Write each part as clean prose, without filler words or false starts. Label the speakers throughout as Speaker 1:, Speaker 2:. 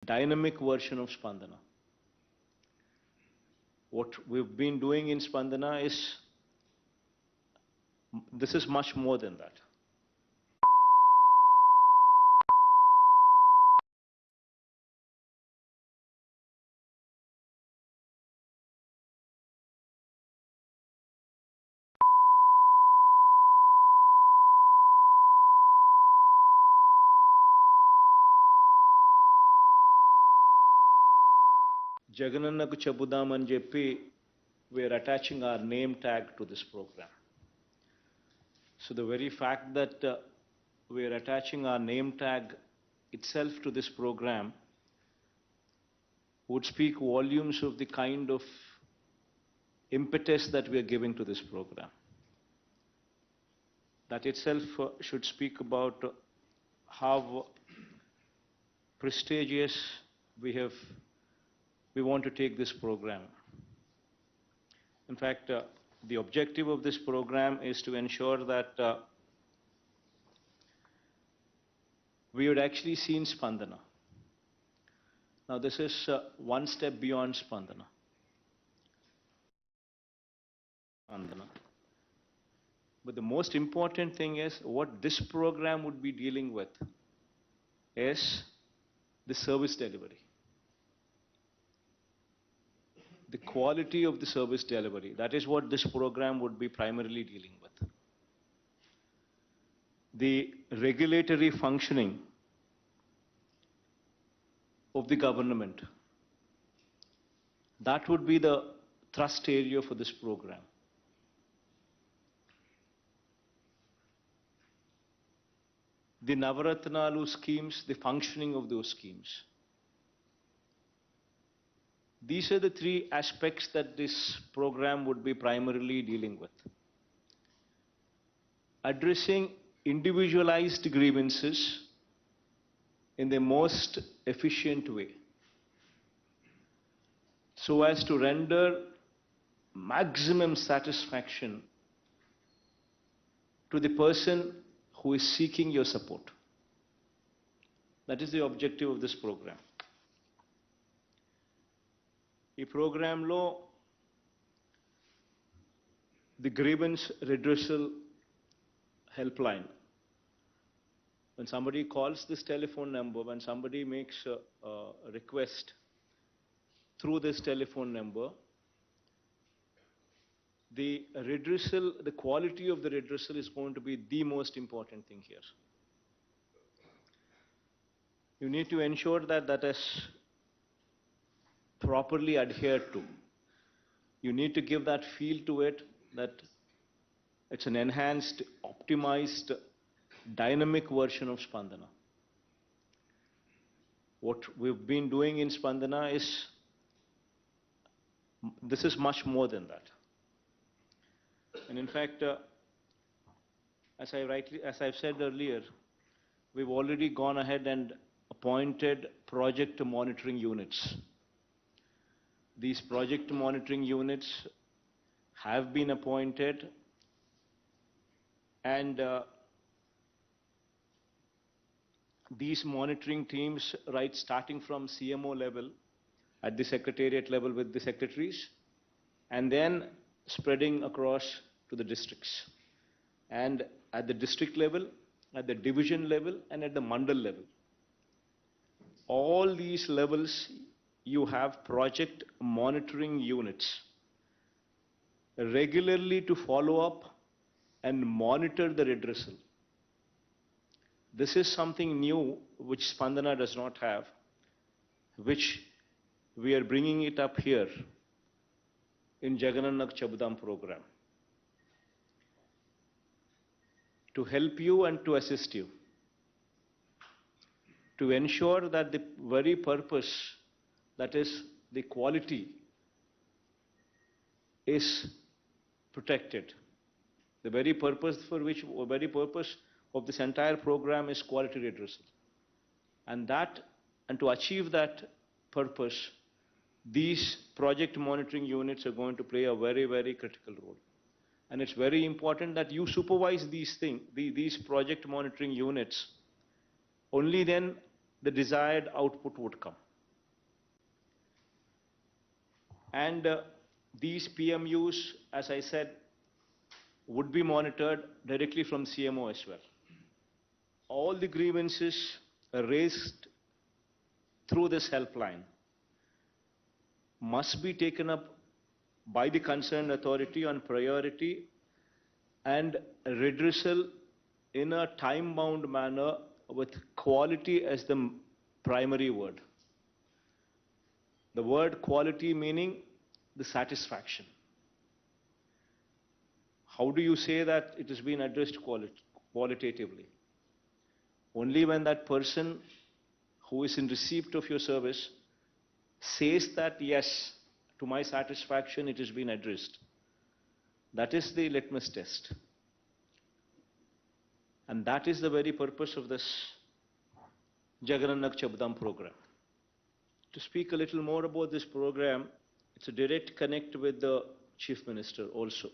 Speaker 1: dynamic version of Spandana. What we've been doing in Spandana this is much more than that. Jaganannaku Chabudam and JP, we are attaching our name tag to this program. So the very fact that we are attaching our name tag itself to this program would speak volumes of the kind of impetus that we are giving to this program. That itself should speak about how prestigious we want to take this program. In fact, the objective of this program is to ensure that we would actually see Spandana. Now this is one step beyond Spandana. But the most important thing is what this program would be dealing with is the service delivery. The quality of the service delivery. That is what this program would be primarily dealing with. The regulatory functioning of the government. That would be the thrust area for this program. The Navaratnalu schemes, the functioning of those schemes. These are the three aspects that this program would be primarily dealing with. Addressing individualized grievances in the most efficient way, so as to render maximum satisfaction to the person who is seeking your support. That is the objective of this program. ఈ ప్రోగ్రాంలో the grievance redressal helpline. When somebody calls this telephone number, when somebody makes a request through this telephone number, the redressal, the quality of the redressal is going to be the most important thing here. You need to ensure that that is properly adhered to. You need to give that feel to it, that it's an enhanced, optimized, dynamic version of Spandana. What we've been doing in Spandana this is much more than that. And in fact, as I've said earlier, we've already gone ahead and appointed project monitoring units. These project monitoring units have been appointed, and these monitoring teams, right, starting from CMO level, at the secretariat level with the secretaries, and then spreading across to the districts. And at the district level, at the division level, and at the mandal level. All these levels, you have project monitoring units regularly to follow up and monitor the redressal. This is something new which Spandana does not have, which we are bringing it up here in Jaganannaku Chabudam program to help you and to assist you, to ensure that the very purpose, that is the quality, is protected. The very purpose of this entire program is quality redressal. And to achieve that purpose, these project monitoring units are going to play a very, very critical role. And it's very important that you supervise these project monitoring units. Only then the desired output would come. And these PMUs, as I said, would be monitored directly from CMO as well. All the grievances raised through this helpline must be taken up by the concerned authority on priority and redressal in a time-bound manner with quality as the primary word. The word quality meaning the satisfaction. How do you say that it has been addressed qualitatively? Only when that person who is in receipt of your service says that, yes, to my satisfaction, it has been addressed. That is the litmus test. And that is the very purpose of this Jagan Chabdam program. To speak a little more about this program, it's a direct connect with the Chief Minister also.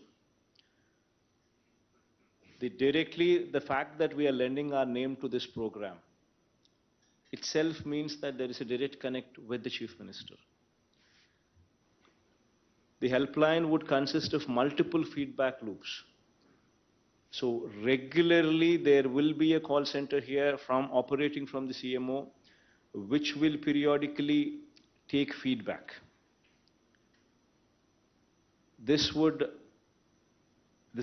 Speaker 1: The fact that we are lending our name to this program itself means that there is a direct connect with the Chief Minister. The helpline would consist of multiple feedback loops. So regularly there will be a call center here operating from the CMO, which will periodically take feedback. This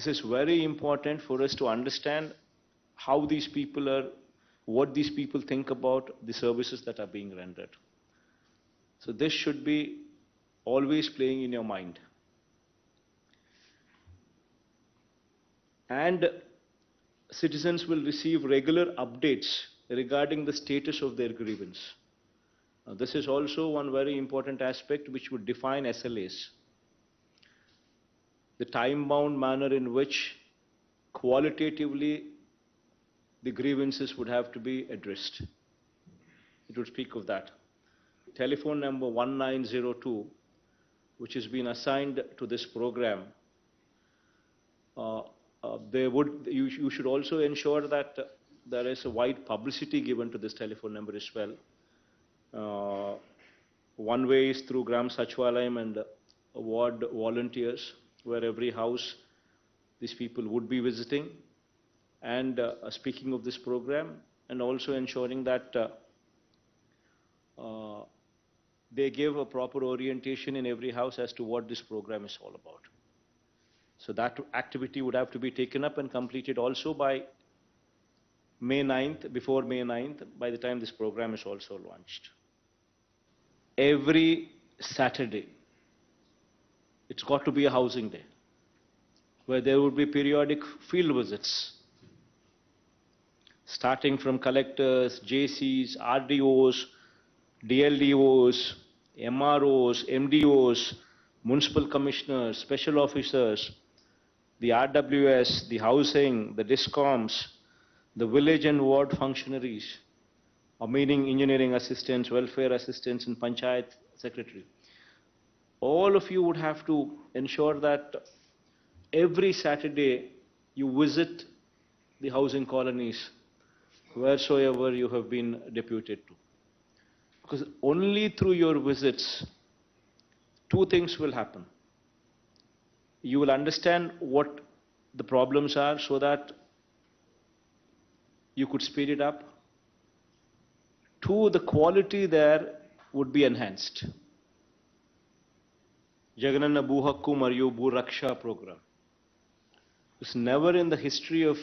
Speaker 1: is very important for us to understand how these people are, what these people think about the services that are being rendered. So this should be always playing in your mind. And citizens will receive regular updates regarding the status of their grievance. Now, this is also one very important aspect which would define SLAs. The time-bound manner in which qualitatively the grievances would have to be addressed. It would speak of that. Telephone number 1902, which has been assigned to this program, you should also ensure that there is a wide publicity given to this telephone number as well. One way is through Gram Sachwalayam and ward volunteers, where every house these people would be visiting and speaking of this program, and also ensuring that they give a proper orientation in every house as to what this program is all about. So that activity would have to be taken up and completed also by May 9th, before May 9th, by the time this program is also launched. Every Saturday, it's got to be a housing day, where there would be periodic field visits, starting from collectors, JCs, RDOs, DLDOs, MROs, MDOs, municipal commissioners, special officers, the RWS, the housing, the DISCOMs, the village and ward functionaries, meaning engineering assistants, welfare assistants, and panchayat secretary. All of you would have to ensure that every Saturday you visit the housing colonies wheresoever you have been deputed to. Because only through your visits, two things will happen. You will understand what the problems are so that you could speed it up. Two, the quality there would be enhanced. Jagananna Bhu Hakku Mariyu Bhu Raksha program. It's never in the history of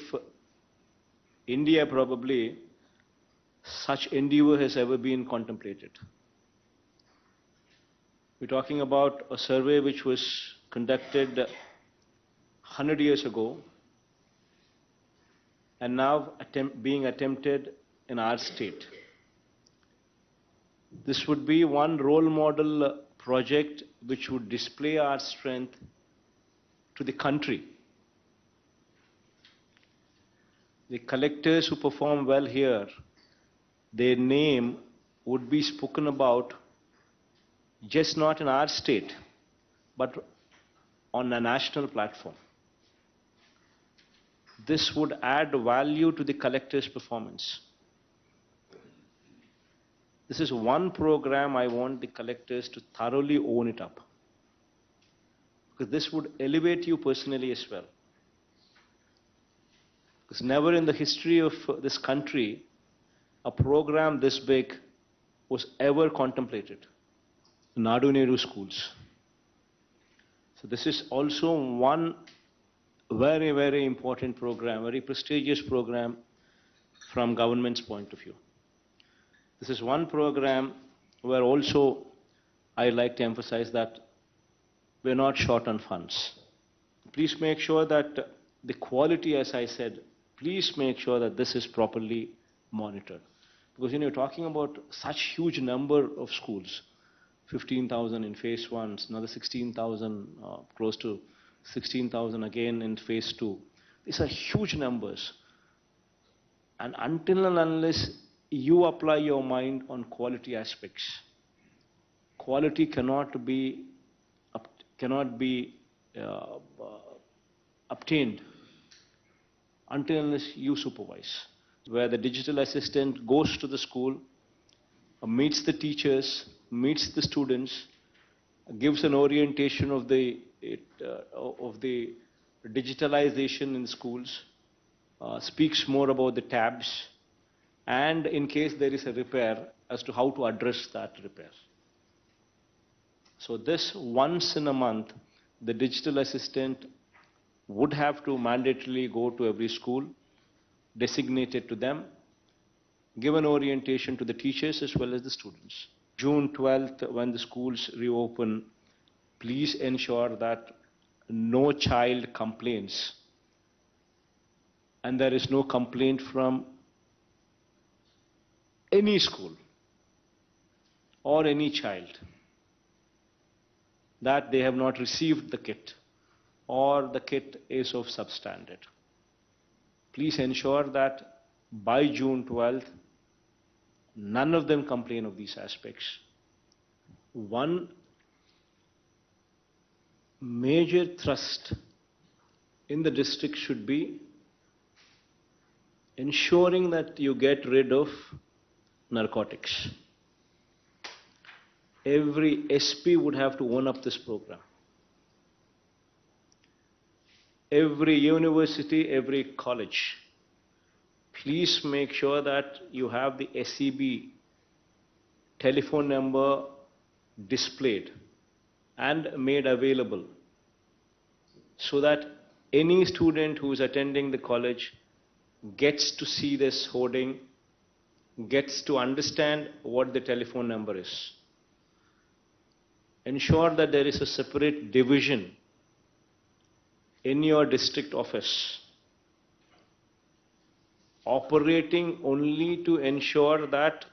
Speaker 1: India probably such endeavor has ever been contemplated. We're talking about a survey which was conducted 100 years ago and now being attempted in our state. This would be one role model project which would display our strength to the country. The collectors who perform well here, their name would be spoken about just not in our state, but on a national platform. This would add value to the collector's performance. This is one program I want the collectors to thoroughly own it up. because this would elevate you personally as well. Because never in the history of this country a program this big was ever contemplated. Nadu Nehru schools. So this is also one very, very important program, very prestigious program from government's point of view. This is one program where also I like to emphasize that we're not short on funds. Please make sure that the quality, as I said, please make sure that this is properly monitored. Because you're talking about such huge number of schools, 15,000 in phase 1, another 16,000, close to 16,000 again in phase 2. These are huge numbers. And until and unless you apply your mind on quality aspects, quality cannot be obtained until unless you supervise. Where the digital assistant goes to the school, meets the teachers, meets the students, gives an orientation of the digitalization in schools, speaks more about the tabs, and in case there is a repair, as to how to address that repair. So this once in a month, the digital assistant would have to mandatorily go to every school, designated to them, give an orientation to the teachers as well as the students. June 12th, when the schools reopen, please ensure that no child complains. And there is no complaint from any school or any child that they have not received the kit or the kit is of substandard. Please ensure that by June 12th, none of them complain of these aspects. One major thrust in the district should be ensuring that you get rid of narcotics. Every SP would have to own up this program. Every university, every college, please make sure that you have the SEB telephone number displayed and made available so that any student who is attending the college gets to see this hoarding, gets to understand what the telephone number is. Ensure that there is a separate division in your district office operating only to ensure that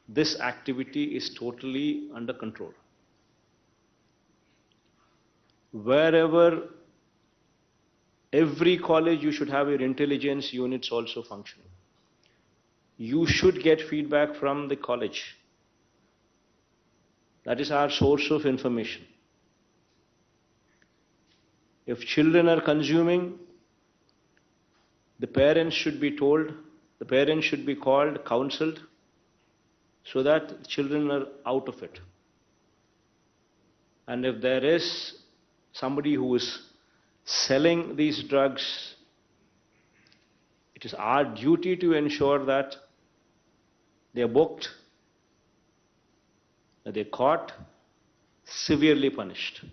Speaker 1: this activity is totally under control. Wherever, every college, you should have your intelligence units also functioning. You should get feedback from the college. That is our source of information. If children are consuming, the parents should be told, the parents should be called, counseled, so that children are out of it. And if there is somebody who is selling these drugs, it is our duty to ensure that they are booked, that they are caught, severely punished.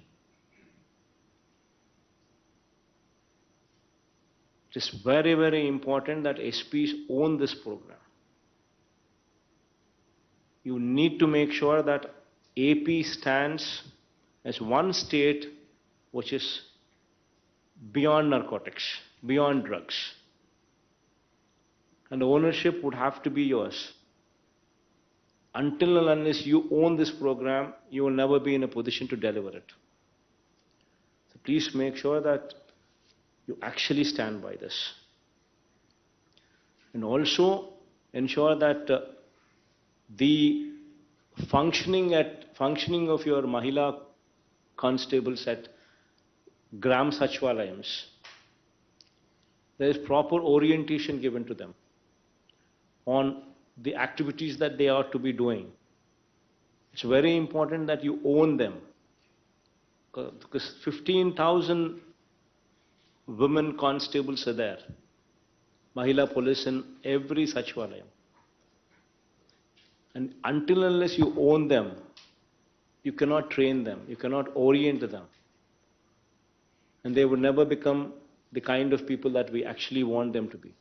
Speaker 1: It is very, very important that SPs own this program. You need to make sure that AP stands as one state which is beyond narcotics, beyond drugs. And the ownership would have to be yours. Until and unless you own this program, you will never be in a position to deliver it. So please make sure that you actually stand by this. And also ensure that the functioning of your Mahila constables at Gram Sachwalayams, there is proper orientation given to them on the activities that they are to be doing. It's very important that you own them. Because 15,000 women constables are there, Mahila police in every Sachivalayam. And until and unless you own them, you cannot train them, you cannot orient them. And they would never become the kind of people that we actually want them to be.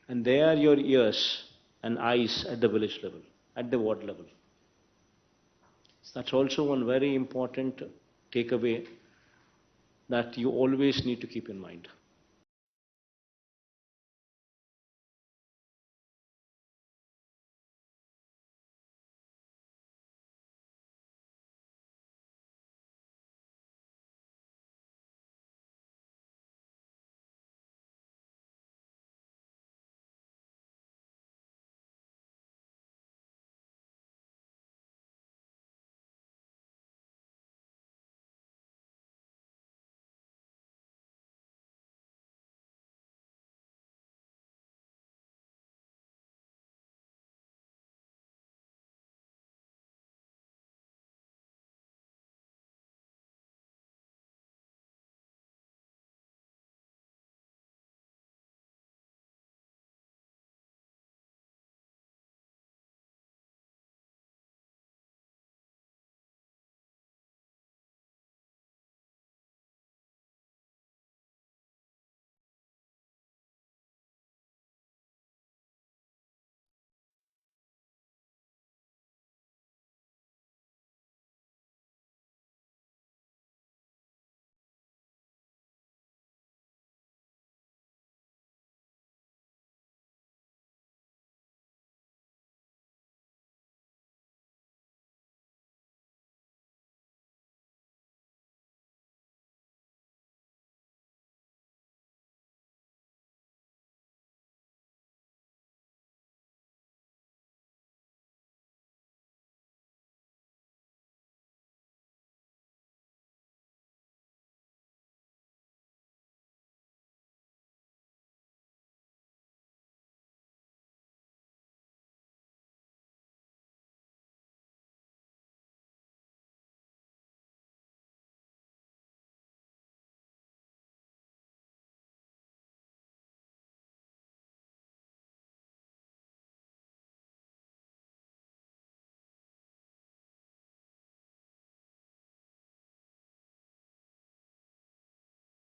Speaker 1: And they are your ears and eyes at the village level, at the ward level. So that's also one very important takeaway that you always need to keep in mind.